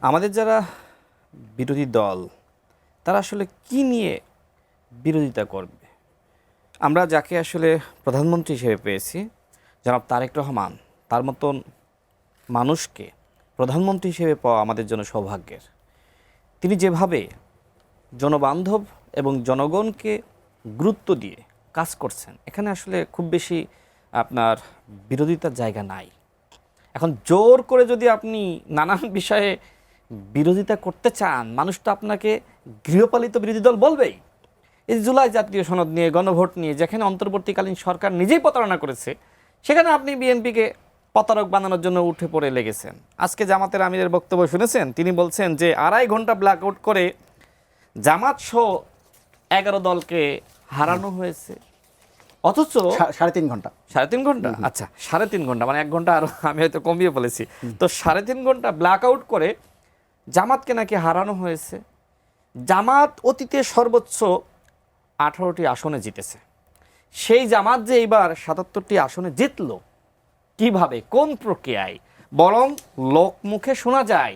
আমাদের যারা বিরোধী দল তারা আসলে কি নিয়ে বিরোধিতা করবে? আমরা যাকে আসলে প্রধানমন্ত্রী হিসেবে পেয়েছি জনাব তারেক রহমান, তার মতন মানুষকে প্রধানমন্ত্রী হিসেবে পাওয়া আমাদের জন্য সৌভাগ্যের। তিনি যেভাবে জনবান্ধব এবং জনগণকে গুরুত্ব দিয়ে কাজ করছেন, এখানে আসলে খুব বেশি আপনার বিরোধিতার জায়গা নাই। এখন জোর করে যদি আপনি নানান বিষয়ে বিরোধিতা করতে চান, মানুষ তো আপনাকে গৃহপালিত বিরোধী দল বলবেই। এই জুলাই জাতীয় সনদ নিয়ে, গণভোট নিয়ে, যেখানে অন্তর্বর্তীকালীন সরকার নিজেই প্রতারণা করেছে, সেখানে আপনি বিএনপিকে প্রতারক বানানোর জন্য উঠে পড়ে লেগেছেন। আজকে জামাতের আমিরের বক্তব্য শুনেছেন, তিনি বলছেন যে 2.5 ঘন্টা ব্ল্যাক আউট করে জামাত সহ 11 দলকে হারানো হয়েছে, অথচ 3.5 ঘন্টা 3.5 ঘন্টা আচ্ছা 3.5 ঘন্টা মানে 1 ঘন্টা আরো আমি হয়তো কমিয়ে বলেছি। তো 3.5 ঘন্টা ব্ল্যাক আউট করে জামাতকে নাকি হারানো হয়েছে। জামাত অতীতে সর্বোচ্চ 18টি আসনে জিতেছে। সেই জামাত যে এইবার 77টি আসনে জিতল কিভাবে, কোন প্রক্রিয়ায়? বরং লোকমুখে শোনা যায়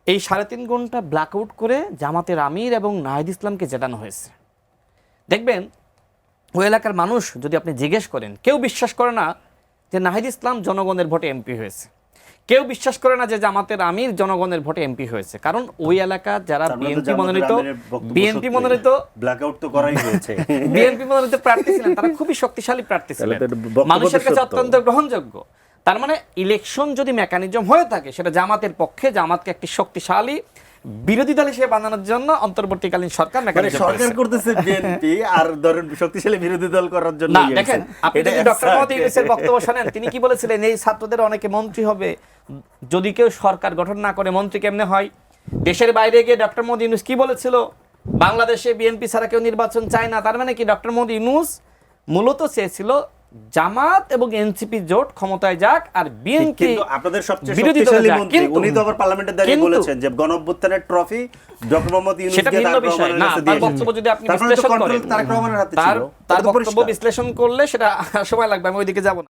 এই 3.5 ঘন্টা ব্ল্যাক আউট করে জামাতের আমির এবং নাহিদ ইসলামকে জেতানো হয়েছে। দেখবেন ওই এলাকার মানুষ যদি আপনি জিজ্ঞেস করেন, কেউ বিশ্বাস করে না যে নাহিদ ইসলাম জনগণের ভোটে এমপি হয়েছে, কেউ বিশ্বাস করে না যে জামাতের আমির জনগণের ভোটে এমপি হয়েছে। কারণ ওই এলাকা যারা বিএনপি মনোনীত ব্ল্যাকআউট তো করাই হয়েছে, বিএনপি মনোনীত প্রার্থী ছিলেন, তারা খুবই শক্তিশালী প্রার্থী ছিলেন, মানুষের কাছে অত্যন্ত গ্রহণযোগ্য। তার মানে ইলেকশন যদি মেকানিজম হয়ে থাকে, সেটা জামাতের পক্ষে, জামাতকে একটি শক্তিশালী বিরোধী দল হিসেবে বানানোর জন্য অন্তর্বর্তীকালীন সরকার মেকানিজম সরকার করতেছে বিএনপি আর ধরেন শক্তিশালী বিরোধী দল করার জন্য। না দেখেন, আপনি যদি ডক্টর মোহাম্মদ ইউনূসের বক্তব্য শুনেন, তিনি কি বলেছিলেন? এই ছাত্রদের অনেকে মন্ত্রী হবে, যদি কেউ সরকার গঠন না করে মন্ত্রী কেমনে হয়? দেশের বাইরে গিয়ে ডক্টর মোহাম্মদ ইউনূস কি বলেছিল? বাংলাদেশে বিএনপি ছাড়া কেউ নির্বাচন চায় না। তার মানে কি ডক্টর মোহাম্মদ ইউনূস মূলত চেয়েছিল জামাত এবং এনসিপি জোট ক্ষমতায় যাক আর বিএনপি আপনাদের সবচেয়ে শক্তিশালী মন্ত্রী, উনি তো আবার পার্লামেন্টে দাঁড়িয়ে বলেছেন যে গণঅভ্যুত্থানের ট্রফি ডক্টর মোহাম্মদ ইউনূস কে তারেক রহমানের কাছে দিয়েছেন। তার বক্তব্য যদি আপনি বিশ্লেষণ করেন, তারেক রহমানের হাতে ছিল, তার বক্তব্য বিশ্লেষণ করলে সেটা সময় লাগবে, আমি ওইদিকে যাব না।